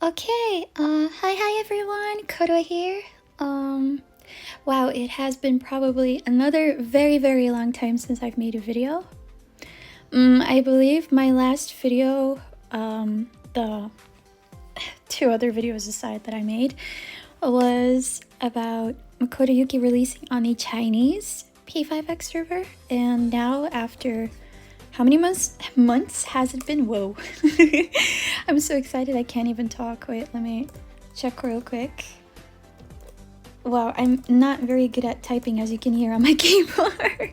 Okay, hi everyone, Koto here. Wow, it has been probably another very long time since I've made a video. I believe my last video, the two other videos aside that I made, was about Makoto Yuki releasing on a Chinese P5X server, and now after how many months has it been? Whoa. I'm so excited I can't even talk. Wait, let me check real quick. Wow, I'm not very good at typing, as you can hear on my keyboard.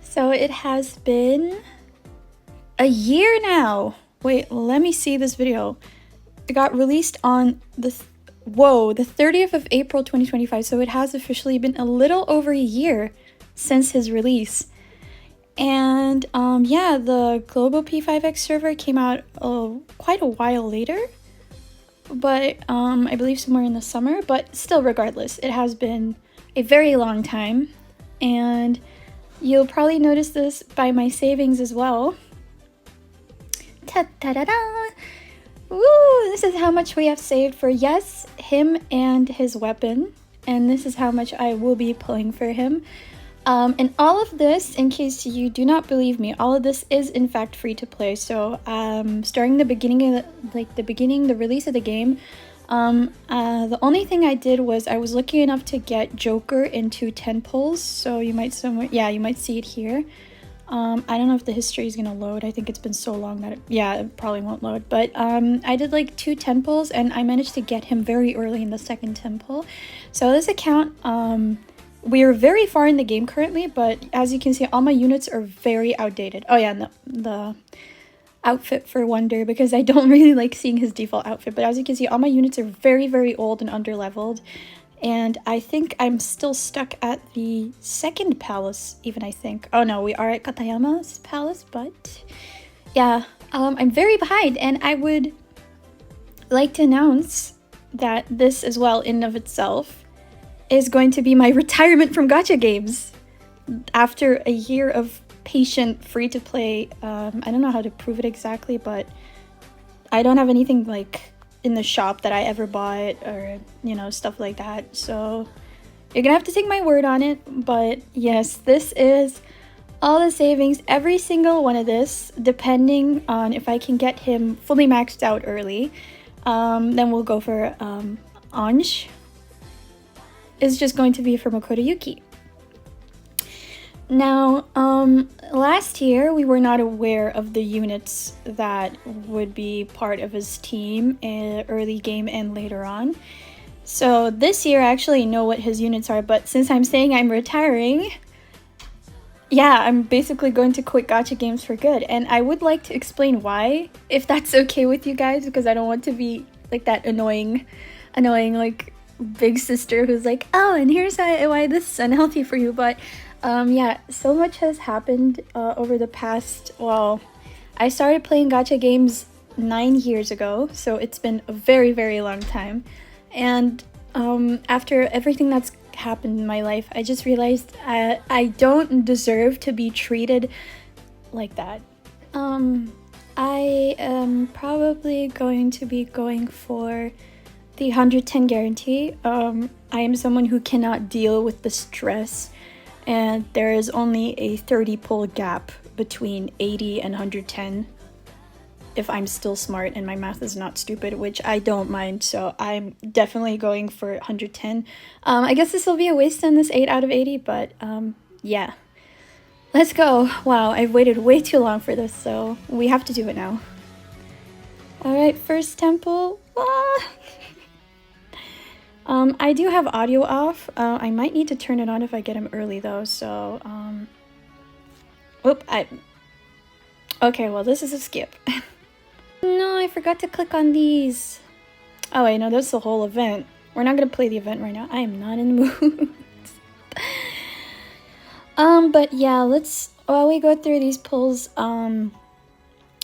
So it has been a year now. Wait, let me see this video. It got released on the 30th of April 2025, so it has officially been a little over a year since his release. And yeah, the global P5X server came out quite a while later, but I believe somewhere in the summer. But still, regardless, it has been a very long time, and you'll probably notice this by my savings as well. Ta-da-da-da! Woo! This is how much we have saved for, yes, him and his weapon, and this is how much I will be pulling for him. And all of this, in case you do not believe me, all of this is in fact free to play. So starting the beginning of the release of the game, the only thing I did was I was lucky enough to get Joker into 10 pulls. So you might see it here. I don't know if the history is gonna load. I think it's been so long that it probably won't load. But I did like 2 10 pulls, and I managed to get him very early in the second 10 pull. So this account, we're very far in the game currently, but as you can see, all my units are very outdated. Oh yeah, and the outfit for Wonder, because I don't really like seeing his default outfit. But as you can see, all my units are very old and underleveled. And I think I'm still stuck at the second palace, even, I think. Oh no, we are at Katayama's palace, but yeah, I'm very behind, and I would like to announce that this as well, in of itself, is going to be my retirement from gacha games. After a year of patient free-to-play, I don't know how to prove it exactly, but I don't have anything like in the shop that I ever bought, or stuff like that, so you're gonna have to take my word on it. But yes, this is all the savings, every single one of this, depending on if I can get him fully maxed out early. Then we'll go for Ange. Is just going to be for Makoto Yuki. Now, last year we were not aware of the units that would be part of his team in early game and later on. So this year I actually know what his units are, but since I'm saying I'm retiring, yeah, I'm basically going to quit gacha games for good. And I would like to explain why, if that's okay with you guys, because I don't want to be like that annoying like big sister who's like, oh, and here's why this is unhealthy for you. But yeah, so much has happened over the past, well, I started playing gacha games 9 years ago, so it's been a very long time. And after everything that's happened in my life, I just realized I don't deserve to be treated like that. I am probably going to be going for the 110 guarantee. I am someone who cannot deal with the stress, and there is only a 30 pull gap between 80 and 110 if I'm still smart and my math is not stupid, which I don't mind, so I'm definitely going for 110. I guess this will be a waste on this 8 out of 80, but yeah. Let's go. Wow, I've waited way too long for this, so we have to do it now. Alright, first temple. I do have audio off. I might need to turn it on if I get him early though, so okay, well, this is a skip. No, I forgot to click on these. Oh wait, no, that's the whole event. We're not gonna play the event right now. I am not in the mood. But yeah, while we go through these pulls,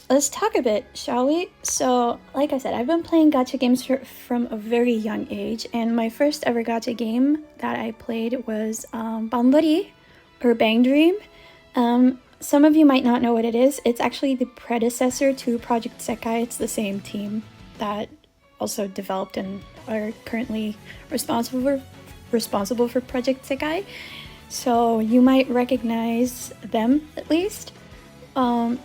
let's talk a bit, shall we? So, like I said, I've been playing gacha games from a very young age, and my first ever gacha game that I played was Banbari, or Bang Dream. Some of you might not know what it is. It's actually the predecessor to Project Sekai. It's the same team that also developed and are currently responsible for Project Sekai. So you might recognize them at least.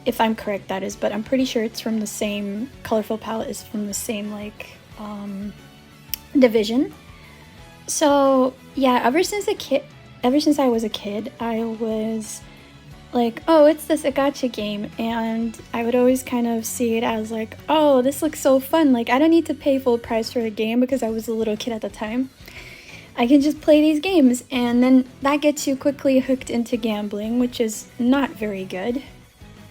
If I'm correct, that is, but I'm pretty sure it's from the same, colorful palette is from the same like division. So yeah, ever since I was a kid, I was like, oh, it's this gacha game, and I would always kind of see it as like, oh, this looks so fun, like I don't need to pay full price for a game because I was a little kid at the time. I can just play these games, and then that gets you quickly hooked into gambling, which is not very good.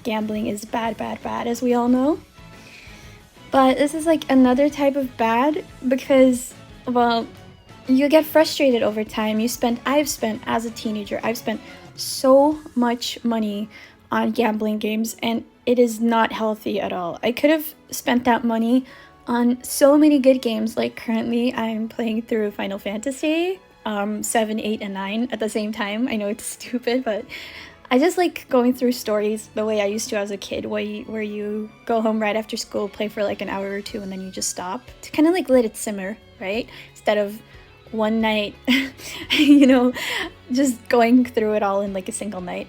Gambling is bad, bad, bad, as we all know. But this is like another type of bad because, well, you get frustrated over time. I've spent, as a teenager, I've spent so much money on gambling games, and it is not healthy at all. I could have spent that money on so many good games. Like currently I'm playing through Final Fantasy 7, 8, and 9 at the same time. I know it's stupid, but I just like going through stories the way I used to as a kid, where you go home right after school, play for like an hour or two, and then you just stop to kind of like let it simmer, right? Instead of one night, you know, just going through it all in like a single night.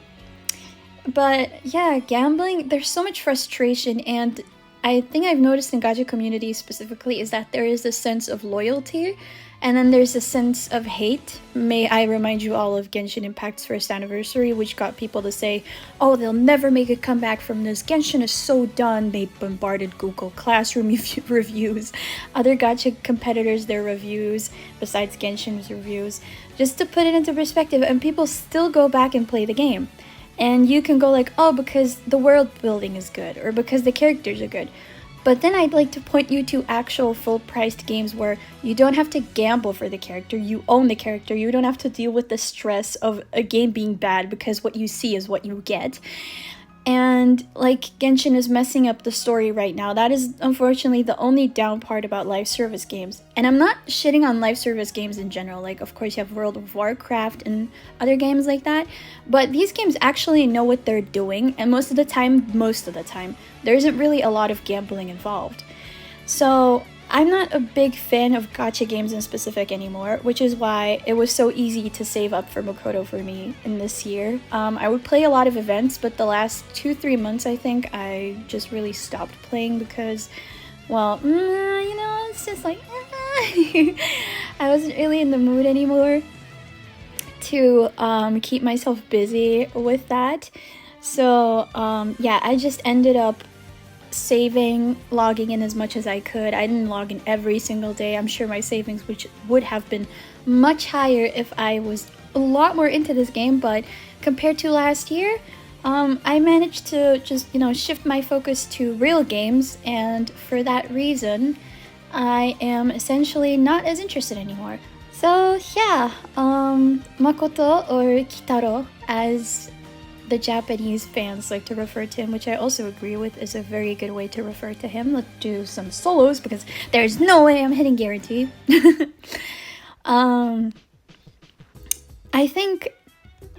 But yeah, gambling, there's so much frustration, and I think I've noticed in gacha community specifically is that there is a sense of loyalty, and then there's a sense of hate. May I remind you all of Genshin Impact's first anniversary, which got people to say, oh, they'll never make a comeback from this. Genshin is so done. They bombarded Google Classroom reviews, other gacha competitors, their reviews, besides Genshin's reviews, just to put it into perspective, and people still go back and play the game. And you can go like, oh, because the world building is good, or because the characters are good. But then I'd like to point you to actual full-priced games where you don't have to gamble for the character, you own the character, you don't have to deal with the stress of a game being bad because what you see is what you get. And like Genshin is messing up the story right now. That is unfortunately the only down part about live service games. And I'm not shitting on live service games in general. Like, of course you have World of Warcraft and other games like that, but these games actually know what they're doing, and most of the time there isn't really a lot of gambling involved. So I'm not a big fan of gacha games in specific anymore, which is why it was so easy to save up for Makoto for me in this year. I would play a lot of events, but the last 2-3 months I think I just really stopped playing because, well, you know, it's just like, I wasn't really in the mood anymore to keep myself busy with that. So yeah, I just ended up saving, logging in as much as I could. I didn't log in every single day. I'm sure my savings would have been much higher if I was a lot more into this game, but compared to last year, I managed to just, you know, shift my focus to real games, and for that reason, I am essentially not as interested anymore. So yeah, Makoto, or Kitaro, as the Japanese fans like to refer to him, which I also agree with is a very good way to refer to him. Let's do some solos because there's no way I'm hitting guarantee. I think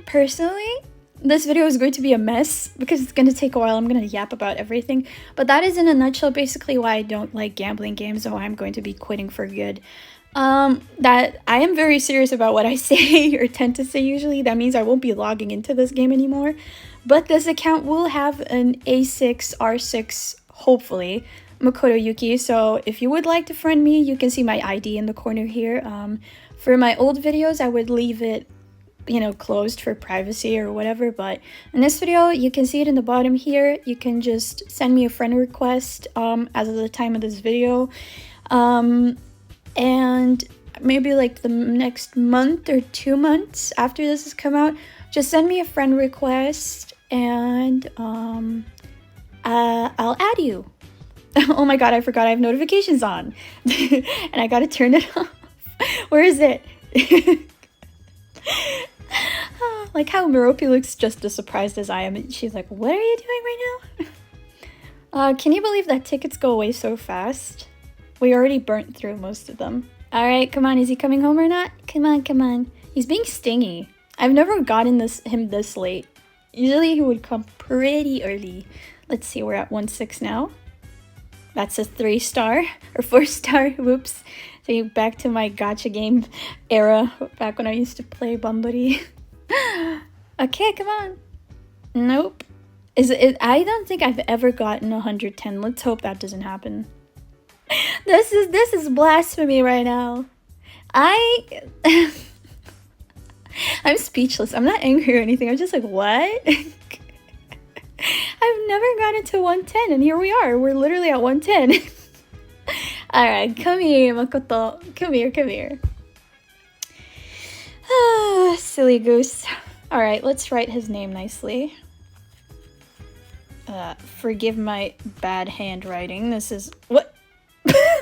personally this video is going to be a mess because it's going to take a while. I'm going to yap about everything, but that is in a nutshell basically why I don't like gambling games, or why I'm going to be quitting for good. That I am very serious about what I say or tend to say usually. That means I won't be logging into this game anymore, but this account will have an A6R6, hopefully, Makoto Yuki. So if you would like to friend me, you can see my ID in the corner here. For my old videos, I would leave it, you know, closed for privacy or whatever, but in this video, you can see it in the bottom here. You can just send me a friend request as of the time of this video. And maybe like the next month or 2 months after this has come out, just send me a friend request and I'll add you. Oh my god, I forgot I have notifications on and I gotta turn it off. Where is it? Like how Miropi looks just as surprised as I am, and she's like, what are you doing right now? Can you believe that tickets go away so fast? We already burnt through most of them. Alright, come on, is he coming home or not? Come on, come on. He's being stingy. I've never gotten him this late. Usually he would come pretty early. Let's see, we're at 1:06 now. That's a 3-star or 4-star. Whoops. So back to my gacha game era, back when I used to play Bambari. Okay, come on. Nope. Is it? I don't think I've ever gotten 110. Let's hope that doesn't happen. This is blasphemy right now. I'm speechless. I'm not angry or anything. I'm just like, what? I've never gotten to 110, and here we are. We're literally at 110. Alright, come here, Makoto. Come here, come here. Ah, silly goose. Alright, let's write his name nicely. Forgive my bad handwriting. This is... What?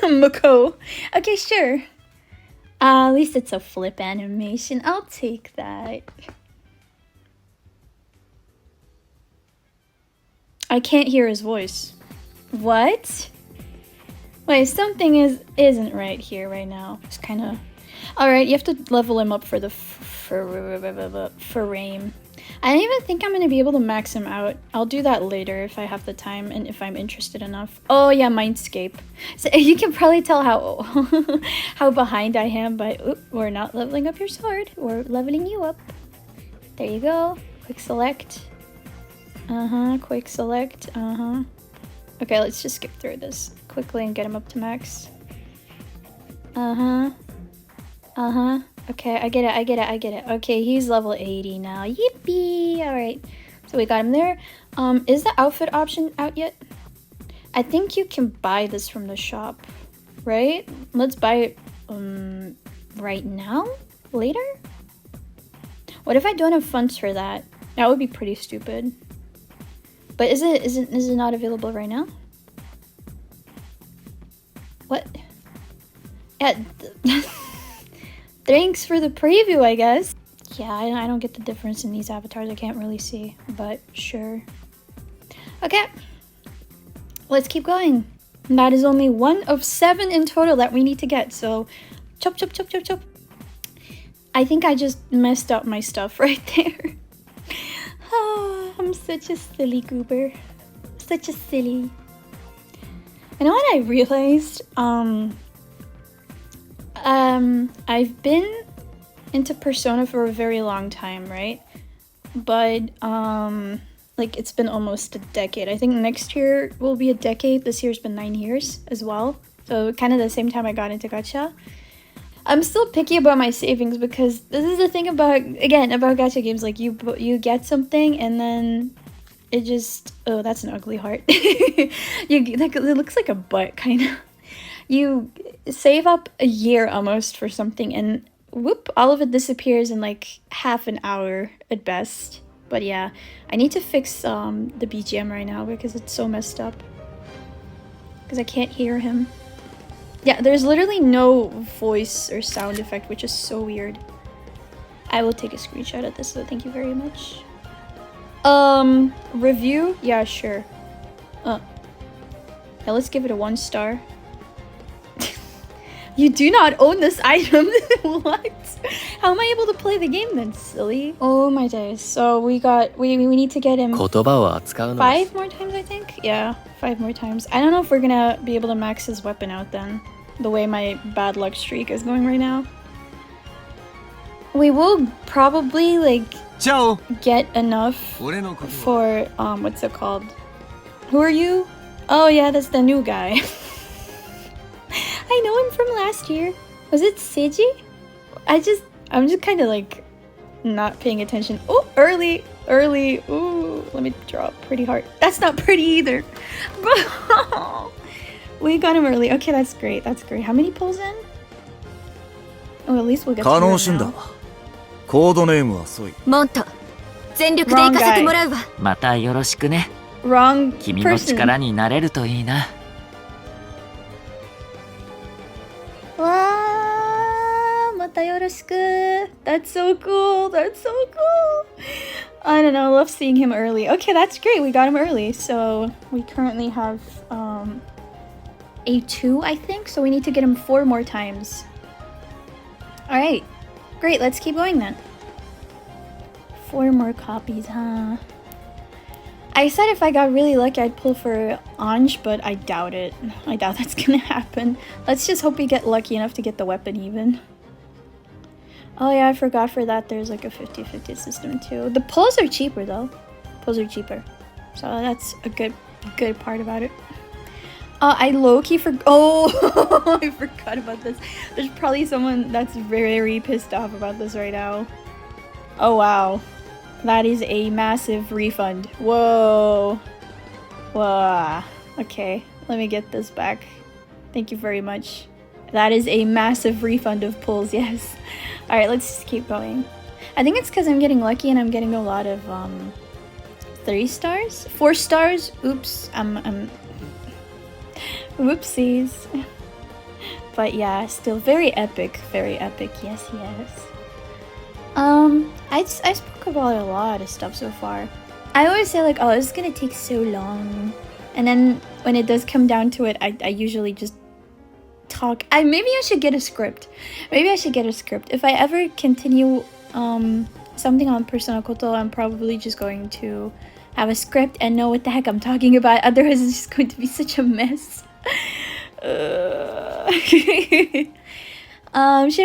Mako. Okay, sure. At least it's a flip animation. I'll take that. I can't hear his voice. What? Wait, something isn't right here right now. It's kind of... Alright, you have to level him up for the frame. I don't even think I'm going to be able to max him out. I'll do that later if I have the time and if I'm interested enough. Oh yeah, Mindscape. So you can probably tell how how behind I am by... Oop, we're not leveling up your sword. We're leveling you up. There you go. Quick select. Quick select. Okay, let's just skip through this quickly and get him up to max. Okay, I get it. Okay, he's level 80 now. Yippee! Alright, so we got him there. Is the outfit option out yet? I think you can buy this from the shop, right? Let's buy it right now? Later? What if I don't have funds for that? That would be pretty stupid. But is it not available right now? What? Yeah. Thanks for the preview, I guess. Yeah, I don't get the difference in these avatars. I can't really see, but sure. Okay. Let's keep going. That is only 1 of 7 in total that we need to get. So, chop, chop, chop, chop, chop. I think I just messed up my stuff right there. Oh, I'm such a silly goober. Such a silly. You know what I realized? I've been into Persona for a very long time, right? But, like, it's been almost a decade. I think next year will be a decade. This year's been 9 years as well. So, kind of the same time I got into gacha. I'm still picky about my savings because this is the thing about gacha games. Like, you get something and then it just... Oh, that's an ugly heart. It looks like a butt, kind of. You save up a year almost for something and whoop, all of it disappears in like half an hour at best. But yeah, I need to fix the BGM right now because it's so messed up. Because I can't hear him. Yeah, there's literally no voice or sound effect, which is so weird. I will take a screenshot of this, so thank you very much. Review? Yeah, sure. Yeah, let's give it a 1 star. You do not own this item. What? How am I able to play the game then, silly? Oh my days. So we need to get him 5 more times, I think. Yeah, 5 more times. I don't know if we're gonna be able to max his weapon out then, the way my bad luck streak is going right now. We will probably like get enough for what's it called? Who are you? Oh yeah, that's the new guy. I know him from last year. Was it Seiji? I'm just kind of like not paying attention. Oh, early. Ooh, let me draw pretty hard. That's not pretty either. We got him early. Okay, that's great. That's great. How many pulls in? Oh, at least we'll get to it now. Wrong person. Wow, mata yoroshiku. That's so cool. That's so cool. I don't know. I love seeing him early. Okay, that's great. We got him early. So we currently have A2, I think. So we need to get him 4 more times. All right. Great. Let's keep going then. 4 more copies, huh? I said if I got really lucky I'd pull for Anj, but I doubt it. I doubt that's gonna happen. Let's just hope we get lucky enough to get the weapon even. Oh yeah, I forgot for that there's like a 50-50 system too. The pulls are cheaper though. Pulls are cheaper. So that's a good part about it. I low-key oh, I forgot about this. There's probably someone that's very pissed off about this right now. Oh wow. That is a massive refund. Whoa. Whoa. Okay, let me get this back. Thank you very much. That is a massive refund of pulls, yes. Alright, let's just keep going. I think it's because I'm getting lucky and I'm getting a lot of 3 stars? 4 stars? Oops. Whoopsies. But yeah, still very epic. Very epic. Yes, yes. I spoke about a lot of stuff so far. I always say like, oh, this is gonna take so long. And then when it does come down to it, I usually just talk. Maybe I should get a script. Maybe I should get a script. If I ever continue something on personakoto, I'm probably just going to have a script and know what the heck I'm talking about. Otherwise, it's just going to be such a mess. Should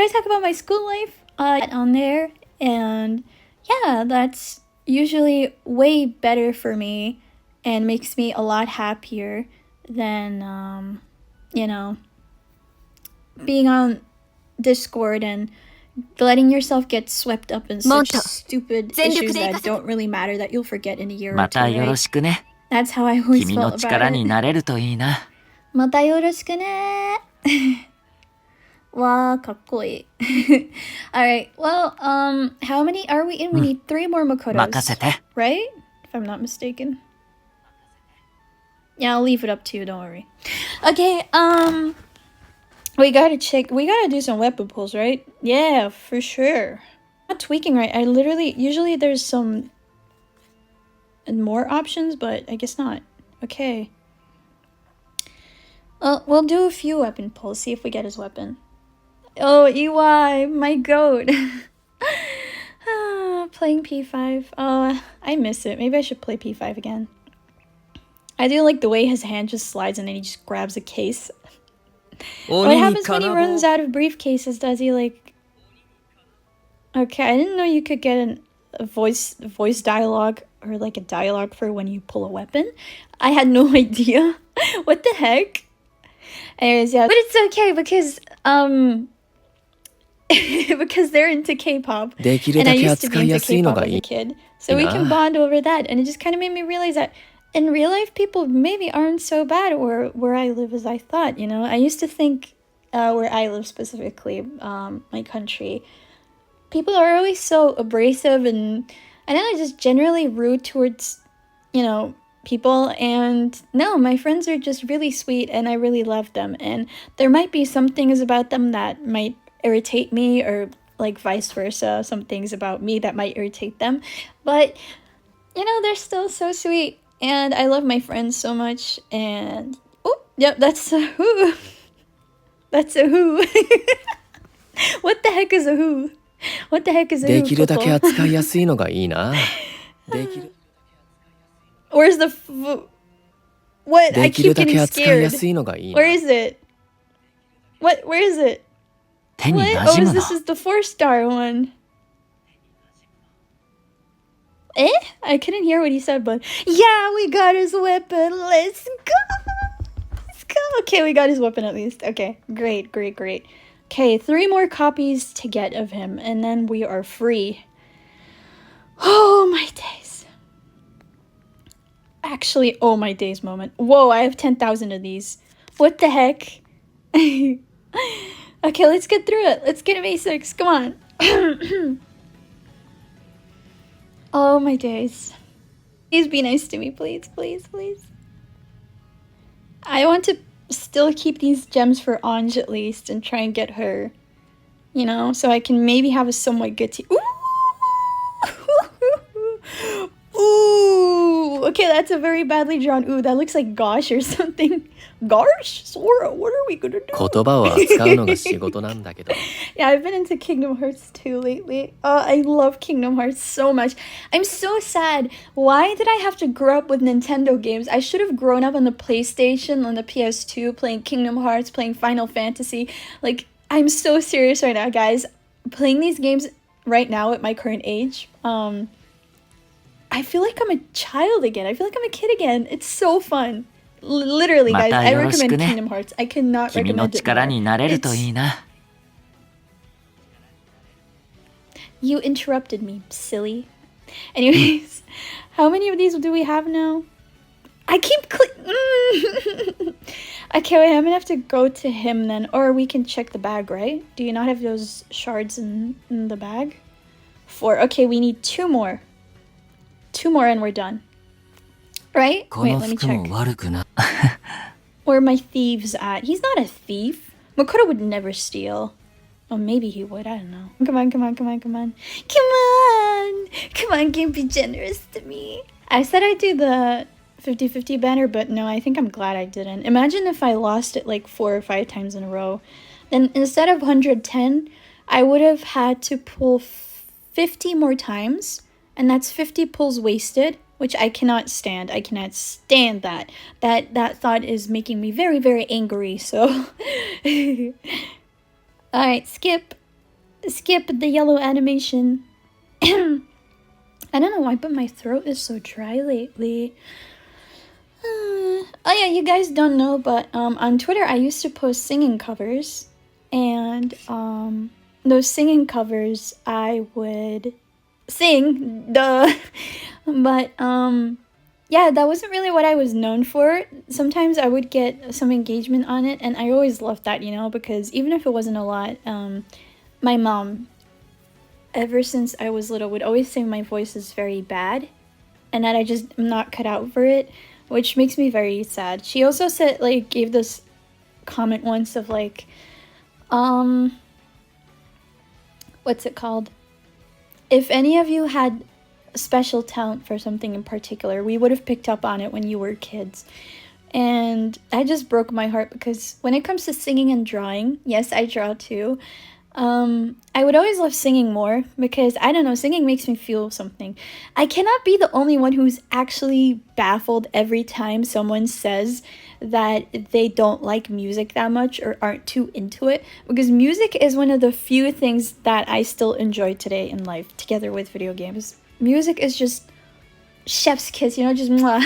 I talk about my school life on there? And yeah, that's usually way better for me and makes me a lot happier than you know, being on Discord and letting yourself get swept up in such stupid issues that don't really matter that you'll forget in a year or two, right? That's how I always felt about it. またよろしくね. Wow, かっこいい. Alright, well, how many are we in? We need 3 more Makotos, right? If I'm not mistaken. Yeah, I'll leave it up to you, don't worry. Okay, we gotta do some weapon pulls, right? Yeah, for sure. Not tweaking right. Usually there's some more options, but I guess not. Okay. Well, we'll do a few weapon pulls, see if we get his weapon. Oh, EY, my goat. Playing P5. Oh, I miss it. Maybe I should play P5 again. I do like the way his hand just slides and then he just grabs a case. What happens when he runs out of briefcases? Does he like... Okay, I didn't know you could get a voice dialogue or like a dialogue for when you pull a weapon. I had no idea. What the heck? Anyways, yeah, but it's okay because because they're into K-pop and I used to be into K-pop as a kid, so we can bond over that. And it just kind of made me realize that in real life people maybe aren't so bad where I live as I thought, you know. I used to think where I live specifically, my country, people are always so abrasive and I know just generally rude towards, you know, people. And no, my friends are just really sweet and I really love them, and there might be some things about them that might irritate me or like vice versa, some things about me that might irritate them, but you know, they're still so sweet and I love my friends so much. And oh yep, that's a who. That's a who. What the heck is a who? What the heck is a who? Where's the what? I keep getting scared. Where is it? What? Where is it? What? Oh, this is the 4-star one. Eh? I couldn't hear what he said, but yeah, we got his weapon. Let's go. Let's go. Okay, we got his weapon at least. Okay, great. Okay, 3 more copies to get of him, and then we are free. Oh my days. Actually, oh my days moment. Whoa, I have 10,000 of these. What the heck? Okay, let's get through it. Let's get him A6. Come on. Oh my days. Please be nice to me, please. I want to still keep these gems for Anj at least and try and get her, you know, so I can maybe have a somewhat good team. Ooh! Ooh! okay, that's a very badly drawn. Ooh, that looks like gosh or something. Gosh? Sora, what are we gonna do? 言葉を扱うのが仕事なんだけど。 Yeah, I've been into Kingdom Hearts 2 lately. I love Kingdom Hearts so much. I'm so sad. Why did I have to grow up with Nintendo games? I should have grown up on the PlayStation, on the PS2, playing Kingdom Hearts, playing Final Fantasy. Like, I'm so serious right now, guys. Playing these games right now at my current age, I feel like I'm a child again. I feel like I'm a kid again. It's so fun. Literally, guys, I recommend Kingdom Hearts. I cannot recommend it more. You interrupted me, silly. Anyways, how many of these do we have now? I keep Okay, wait, I'm gonna have to go to him then. Or we can check the bag, right? Do you not have those shards in the bag? 4. Okay, we need 2 more. 2 more and we're done. Right? Wait, let me check. Where are my thieves at? He's not a thief. Makoto would never steal. Oh, maybe he would. I don't know. Come on, come on, come on, come on. Come on! Come on, game, be generous to me. I said I'd do the 50-50 banner, but no, I think I'm glad I didn't. Imagine if I lost it like 4 or 5 times in a row. Then instead of 110, I would have had to pull 50 more times. And that's 50 pulls wasted, which I cannot stand. I cannot stand that. That thought is making me very, very angry, so... Alright, skip. Skip the yellow animation. I don't know why, but my throat is so dry lately. Oh yeah, you guys don't know, but on Twitter I used to post singing covers. And those singing covers I would... sing, duh. But yeah, that wasn't really what I was known for. Sometimes I would get some engagement on it, and I always loved that, you know, because even if it wasn't a lot, my mom, ever since I was little, would always say my voice is very bad and that I just am not cut out for it, which makes me very sad. She also said, like, gave this comment once of like, what's it called? If any of you had special talent for something in particular, we would have picked up on it when you were kids. And that just broke my heart, because when it comes to singing and drawing, yes, I draw too, I would always love singing more, because I don't know, singing makes me feel something. I cannot be the only one who's actually baffled every time someone says that they don't like music that much or aren't too into it, because music is one of the few things that I still enjoy today in life, together with video games. Music is just chef's kiss, you know, just mwah.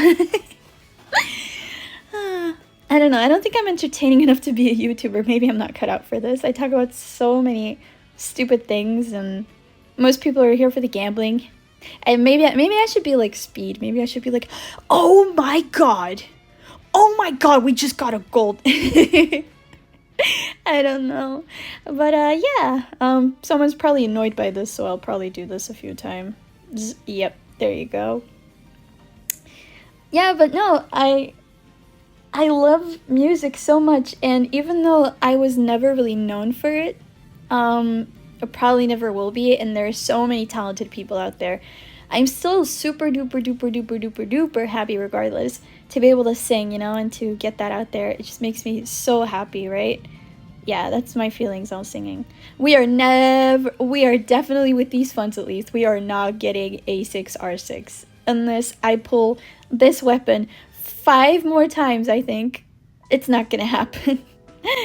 I don't know, I don't think I'm entertaining enough to be a YouTuber. Maybe I'm not cut out for this. I talk about so many stupid things, and most people are here for the gambling. And maybe I should be like Speed. Maybe I should be like, oh my god, we just got a gold. I don't know, but yeah, someone's probably annoyed by this, so I'll probably do this a few times. Yep, there you go. Yeah, but no, I love music so much, and even though I was never really known for it, I probably never will be, and there are so many talented people out there, I'm still super duper duper duper duper duper happy regardless to be able to sing, you know, and to get that out there. It just makes me so happy, right? Yeah, that's my feelings on singing. We are definitely, with these funds at least, we are not getting A6R6 unless I pull this weapon 5 more times. I think it's not gonna happen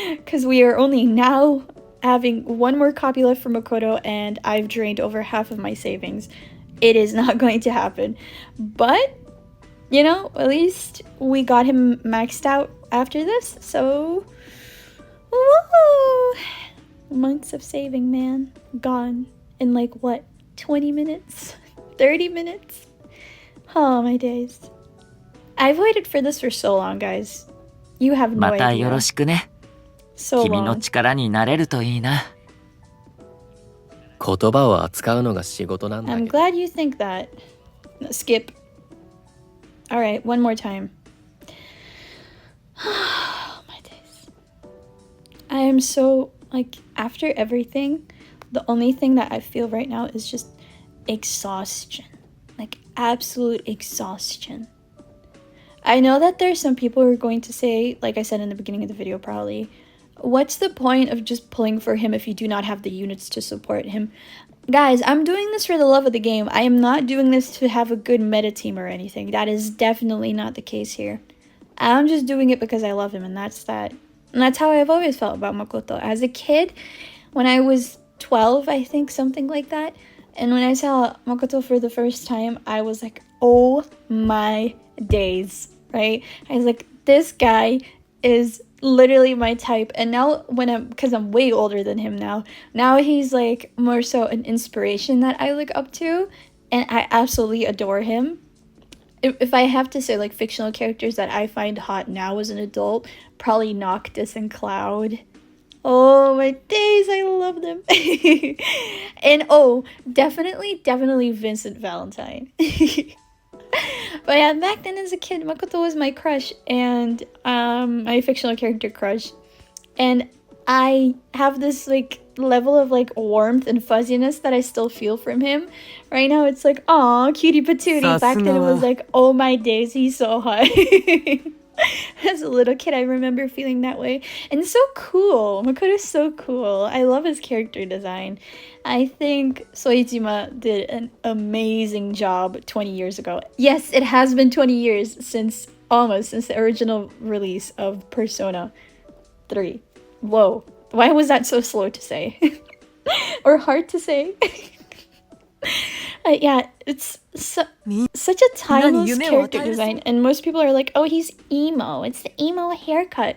because we are only now having 1 more copy left for Makoto, and I've drained over half of my savings. It is not going to happen, but you know, at least we got him maxed out after this, so woo! Months of saving, man, gone in like what, 20 minutes, 30 minutes. Oh my days. I've waited for this for so long, guys. You have no idea. So long. I'm glad you think that. Skip. Alright, 1 more time. Oh my days. I am so, like, after everything, the only thing that I feel right now is just exhaustion. Like, absolute exhaustion. I know that there's some people who are going to say, like I said in the beginning of the video probably, what's the point of just pulling for him if you do not have the units to support him? Guys, I'm doing this for the love of the game. I am not doing this to have a good meta team or anything. That is definitely not the case here. I'm just doing it because I love him, and that's that. And that's how I've always felt about Makoto. As a kid, when I was 12, I think, something like that, and when I saw Makoto for the first time, I was like, oh my days, right? I was like, this guy is literally my type. And now because I'm way older than him now he's like more so an inspiration that I look up to, and I absolutely adore him. If I have to say like fictional characters that I find hot now as an adult, probably Noctis and Cloud. Oh my days, I love them. And oh, definitely Vincent Valentine. But yeah, back then as a kid, Makoto was my crush, and my fictional character crush. And I have this like level of like warmth and fuzziness that I still feel from him. Right now it's like, aw, cutie patootie. Back then it was like, oh my days, he's so hot. As a little kid, I remember feeling that way. And so cool. Makoto's so cool. I love his character design. I think Soichima did an amazing job 20 years ago. Yes, it has been 20 years since the original release of Persona 3. Whoa. Why was that so slow to say? Or hard to say? Yeah, it's such a timeless character design, and most people are like, oh, he's emo. It's the emo haircut.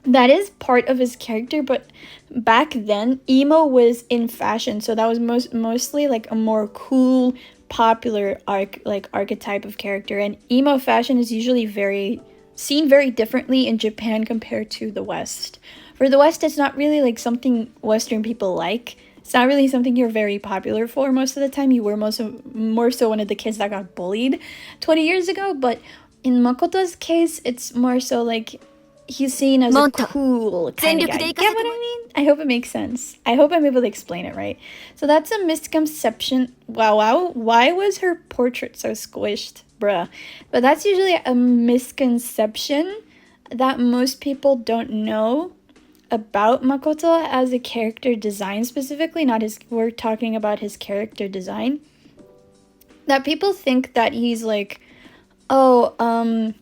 That is part of his character, but back then, emo was in fashion, so that was mostly like a more cool, popular archetype of character, and emo fashion is usually seen very differently in Japan compared to the West. For the West, it's not really like something Western people like. It's not really something you're very popular for most of the time. You were more so one of the kids that got bullied 20 years ago. But in Makoto's case, it's more so like he's seen as a cool kind of guy. Get what I mean? I hope it makes sense. I hope I'm able to explain it right. So that's a misconception. Wow. Why was her portrait so squished? Bruh. But that's usually a misconception that most people don't know about Makoto as a character design specifically, we're talking about his character design, that people think that he's like, very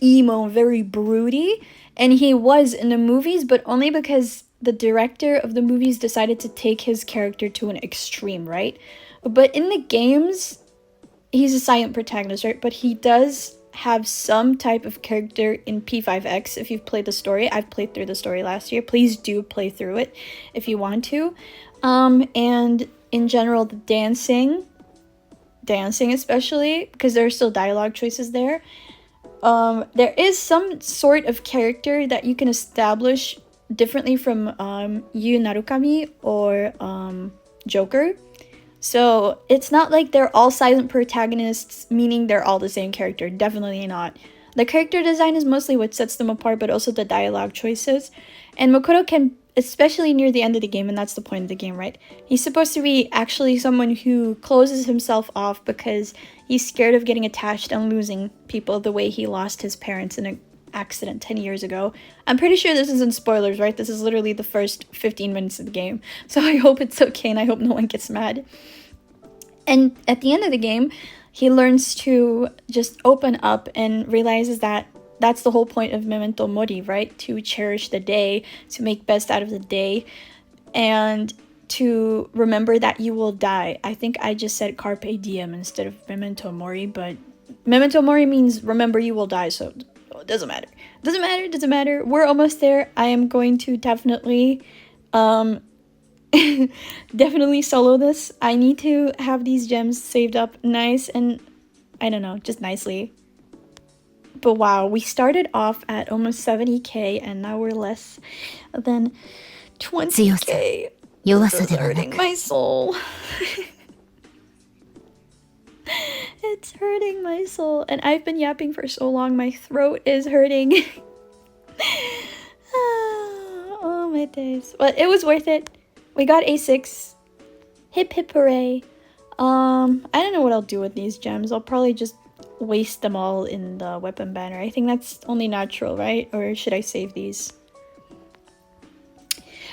emo, very broody, and he was in the movies, but only because the director of the movies decided to take his character to an extreme, right? But in the games, he's a silent protagonist, right? But he does have some type of character in P5X. If you've played the story, I've played through the story last year. Please do play through it if you want to. And in general, the dancing especially, because there are still dialogue choices there. There is some sort of character that you can establish differently from Yu Narukami or Joker. So it's not like they're all silent protagonists, meaning they're all the same character. Definitely not. The character design is mostly what sets them apart, but also the dialogue choices. And Makoto can, especially near the end of the game, and that's the point of the game, right? He's supposed to be actually someone who closes himself off because he's scared of getting attached and losing people the way he lost his parents in an accident 10 years ago. I'm pretty sure this isn't spoilers, right? This is literally the first 15 minutes of the game. So I hope it's okay and I hope no one gets mad. And at the end of the game, he learns to just open up and realizes that that's the whole point of Memento Mori, right? To cherish the day, to make best out of the day, and to remember that you will die. I think I just said Carpe Diem instead of Memento Mori, but Memento Mori means remember you will die, so it doesn't matter. Doesn't matter. We're almost there. I am going to definitely definitely solo this. I need to have these gems saved up nice and, I don't know, just nicely. But wow, we started off at almost 70k and now we're less than 20k. This is hurting my soul. It's hurting my soul. And I've been yapping for so long, my throat is hurting. Oh my days. But it was worth it. We got A6. Hip hip hooray. I don't know what I'll do with these gems. I'll probably just waste them all in the weapon banner. I think that's only natural, right? Or should I save these?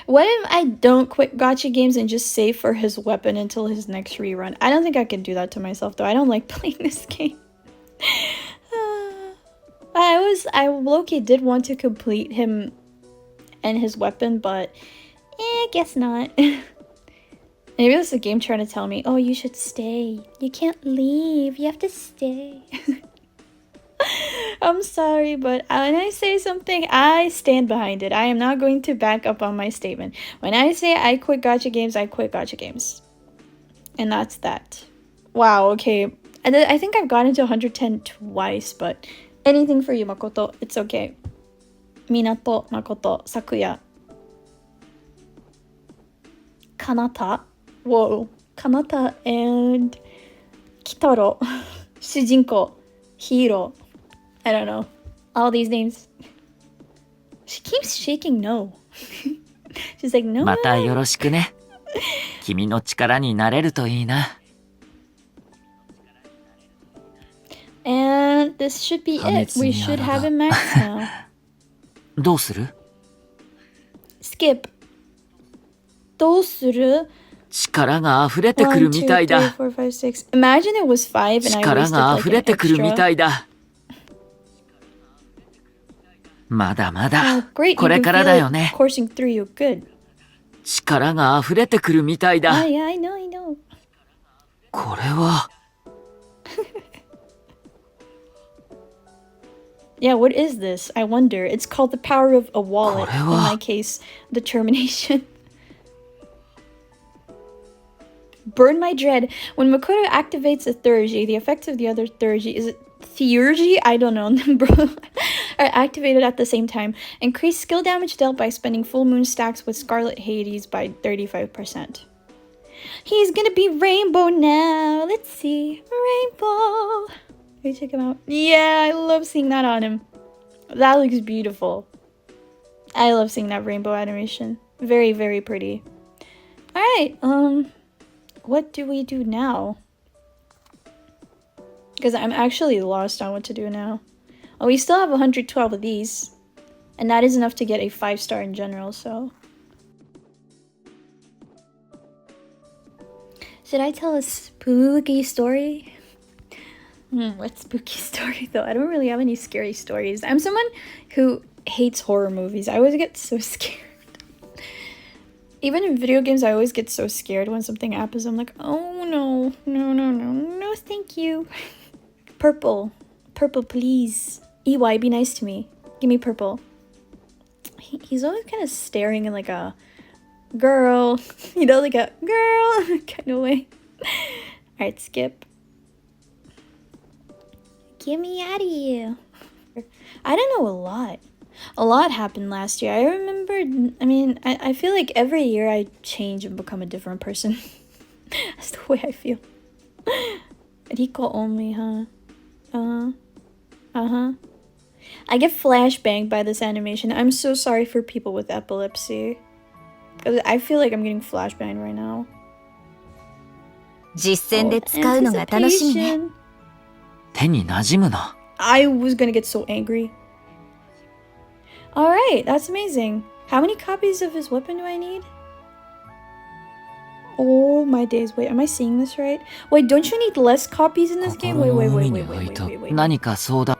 What if I don't quit gacha games and just save for his weapon until his next rerun? I don't think I can do that to myself though. I don't like playing this game. I low-key did want to complete him and his weapon, but guess not. Maybe it's the game trying to tell me, oh, you should stay. You can't leave. You have to stay. I'm sorry, but when I say something, I stand behind it. I am not going to back up on my statement. When I say I quit gacha games, I quit gacha games. And that's that. Wow, okay. And I think I've gotten to 110 twice, but anything for you, Makoto. It's okay. Minato, Makoto, Sakuya. Kanata. Whoa. Kanata and Kitaro. Shujinko. Hiro. I don't know. All these names. She keeps shaking no. She's like, no. またよろしくね。君の力になれるといいな。And this should be it. We should have it max now. どうする？ Skip. どうする？力が溢れてくるみたいだ。1, 2, 3, 4, 5, 6. Imagine it was 5 and I wasted 力が溢れてくるみたい like だ。まだまだ、 great. これからだよね。Coursing through you. Good. 力が溢れてくるみたいだ。Yeah, I know. これは。Yeah, what is this? I wonder. It's called the power of a wallet. In my case, determination. Burn my dread. When Makoto activates a Theurgy, the effects of the other Theurgy, is it Theurgy? I don't know. Are activated at the same time. Increase skill damage dealt by spending full moon stacks with Scarlet Hades by 35%. He's gonna be Rainbow now. Let's see. Rainbow. Let me check him out. Yeah, I love seeing that on him. That looks beautiful. I love seeing that rainbow animation. Very, very pretty. Alright, what do we do now? Because I'm actually lost on what to do now. Oh, we still have 112 of these. And that is enough to get a 5-star in general, so... Should I tell a spooky story? What spooky story though? I don't really have any scary stories. I'm someone who hates horror movies. I always get so scared. Even in video games, I always get so scared when something happens. I'm like, oh no, no, thank you. Purple, please. EY, be nice to me. Give me purple. He's always kind of staring in like a girl, like a girl kind of way. Alright, skip. Get me out of here. I don't know a lot. A lot happened last year. I remember, I feel like every year I change and become a different person. That's the way I feel. Riko only, huh? I get flashbanged by this animation. I'm so sorry for people with epilepsy. Because I feel like I'm getting flashbanged right now. 実践で使うのが楽しみね。手に馴染むな。I was gonna get so angry. Alright, that's amazing. How many copies of his weapon do I need? Oh my days. Wait, am I seeing this right? Wait, don't you need less copies in this game? Wait. 何かそうだ。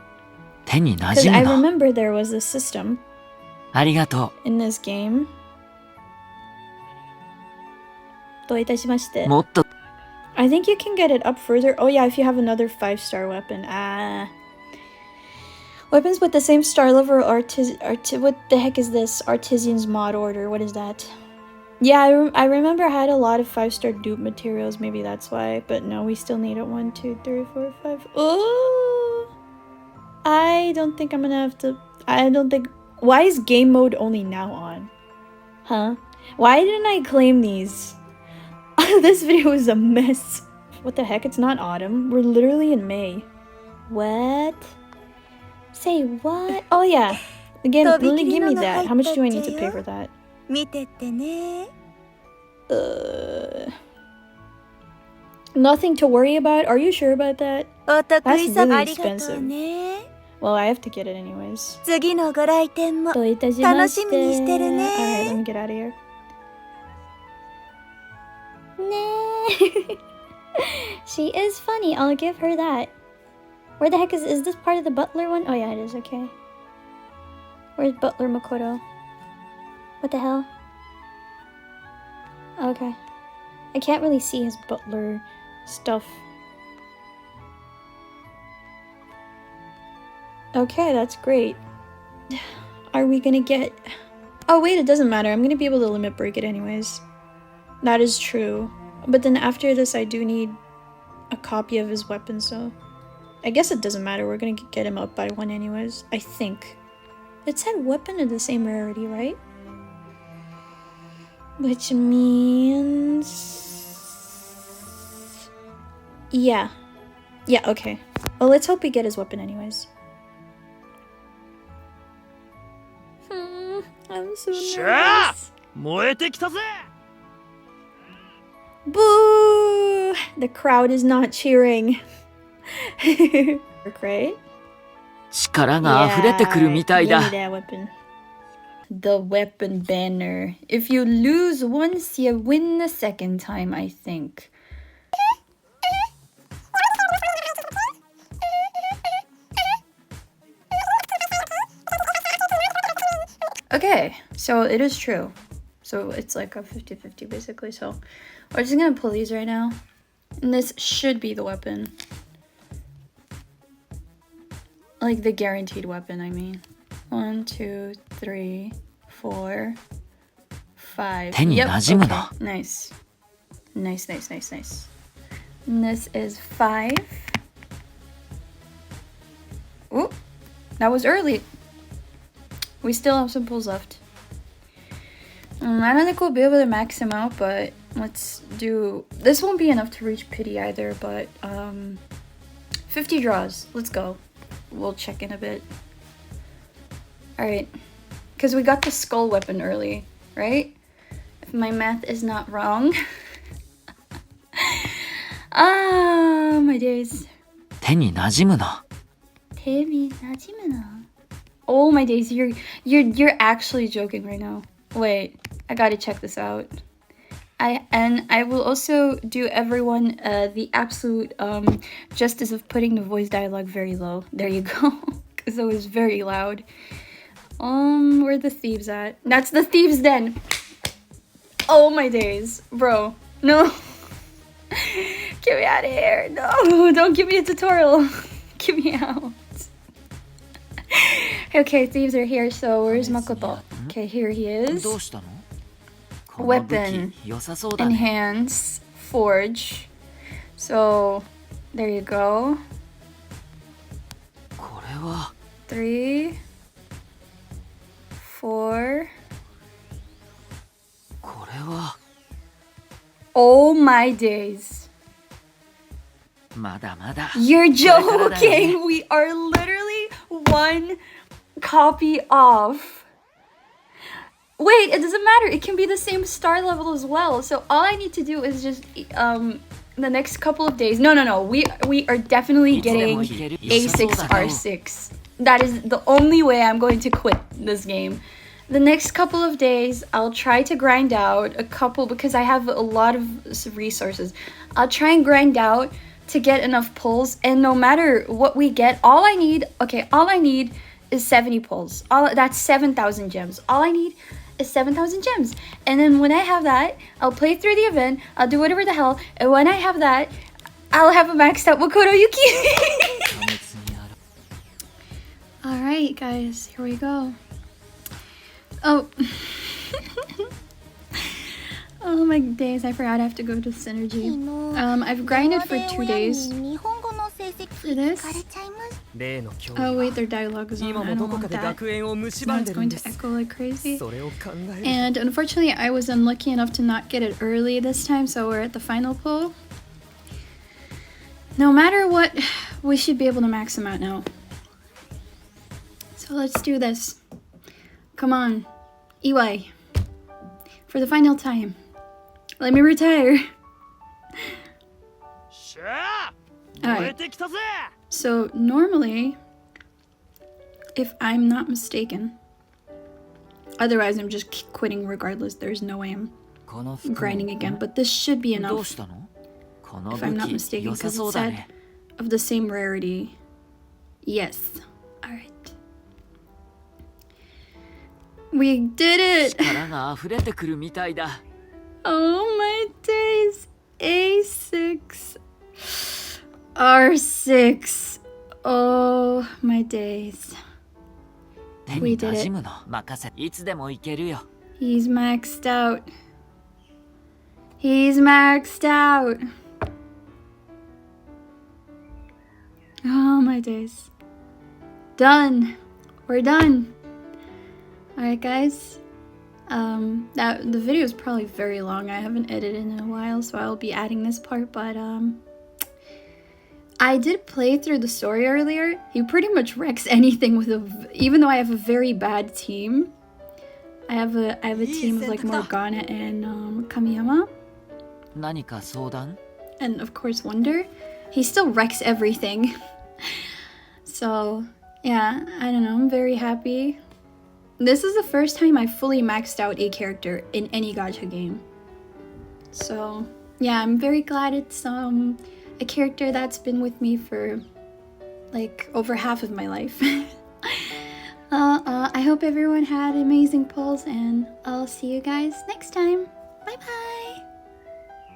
手に馴 Because 染 I むな。 remember there was a system ありがと in this game. どういたしまして。う。もっと I think you can get it up further. Oh yeah, if you have another 5-star weapon. Weapons with the same star level what the heck is this? Artisan's mod order. What is that? Yeah, I remember I had a lot of 5-star dupe materials. Maybe that's why. But no, we still need it. 1, 2, 3, 4, 5. Oh! I don't think I'm gonna have to... Why is game mode only now on? Huh? Why didn't I claim these? This video is a mess. What the heck? It's not autumn. We're literally in May. What? Say what? Oh yeah. Again, give me that. How much do I need to pay for that? 見てってね。Nothing to worry about? Are you sure about that? お得意さ That's ま really ありがとうね。 Well, I have to get it anyways. 次のご来店もどういたしまして。楽しみにしてるね。 Alright, let me get out of here. ね She is funny. I'll give her that. Where the heck is this part of the butler one? Oh yeah, it is. Okay. Where's Butler Makoto? What the hell? Okay. I can't really see his butler stuff. Okay, that's great. Are we gonna get... Oh wait, it doesn't matter. I'm gonna be able to limit break it anyways. That is true. But then after this, I do need a copy of his weapon, so... I guess it doesn't matter. We're gonna get him up by 1 anyways. I think. It said weapon of the same rarity, right? Which means... Yeah. Yeah, okay. Well, let's hope we get his weapon anyways. I'm so nervous. 燃えてきたぜ Boo! The crowd is not cheering. Right? 力が溢れてくるみたいだ give me that weapon. The weapon banner. If you lose once, you win the second time, I think. Okay, so it is true. So it's like a 50-50 basically, so we're just gonna pull these right now. And this should be the weapon. Like the guaranteed weapon, I mean. 1, 2, 3, 4, 5. 手に馴染むな okay. Nice. Nice, nice, nice, nice. And this is 5. Ooh, that was early. We still have some pulls left. I don't think we'll be able to max him out, but let's do... This won't be enough to reach pity either, but 50 draws. Let's go. We'll check in a bit. Alright. Because we got the skull weapon early, right? If my math is not wrong. Ah, my days. 手に馴染むな Oh my days, you're actually joking right now. Wait, I gotta check this out. I will also do everyone the absolute justice of putting the voice dialogue very low. There you go, because it was very loud. Where are the thieves at? That's the thieves' den. Oh my days, bro. No, get me out of here. No, don't give me a tutorial. Get me out. Okay, thieves are here, so where's Makoto? Okay, here he is. どうしたの Weapon. 良さそうだね Enhance. Forge. So, there you go. これは 3, 4. これは Oh my days. まだまだ You're これからだよね joking! We are literally 1 copy off. Wait, it doesn't matter. It can be the same star level as well. So all I need to do is just the next couple of days. No. We are definitely getting A6R6. That is the only way I'm going to quit this game. The next couple of days, I'll try to grind out a couple because I have a lot of resources. I'll try and grind out to get enough pulls, and no matter what we get, all I need is 70 pulls. That's 7,000 gems. All I need is 7,000 gems. And then when I have that, I'll play through the event, I'll do whatever the hell, and when I have that, I'll have a maxed out Makoto Yuki. Alright guys, here we go. Oh. Oh my days, I forgot I have to go to Synergy. I've grinded for 2 days for this. Oh wait, their dialogue is on. I don't want that. Now it's going to echo like crazy. And unfortunately, I was unlucky enough to not get it early this time, so we're at the final pull. No matter what, we should be able to max them out now. So let's do this. Come on, Iwai. For the final time. Let me retire. Alright. So normally, if I'm not mistaken, otherwise I'm just quitting regardless. There's no way I'm grinding again. But this should be enough, if I'm not mistaken, because it said of the same rarity. Yes. Alright. We did it! 力が溢れてくるみたいだ。 Oh my days! A6R6. Oh my days. 手に馴染むの任せ。いつでもいけるよ。 He's maxed out. He's maxed out. Oh my days. Done. We're done. Alright guys. The video is probably very long. I haven't edited in a while, so I'll be adding this part, but I did play through the story earlier. He pretty much wrecks anything with even though I have a very bad team. I have a team of like Morgana and Kamiyama. 何か相談? And of course Wonder. He still wrecks everything. So yeah, I don't know, I'm very happy. This is the first time I fully maxed out a character in any gacha game. So yeah, I'm very glad it's a character that's been with me for like over half of my life. I hope everyone had amazing pulls, and I'll see you guys next time. Bye bye!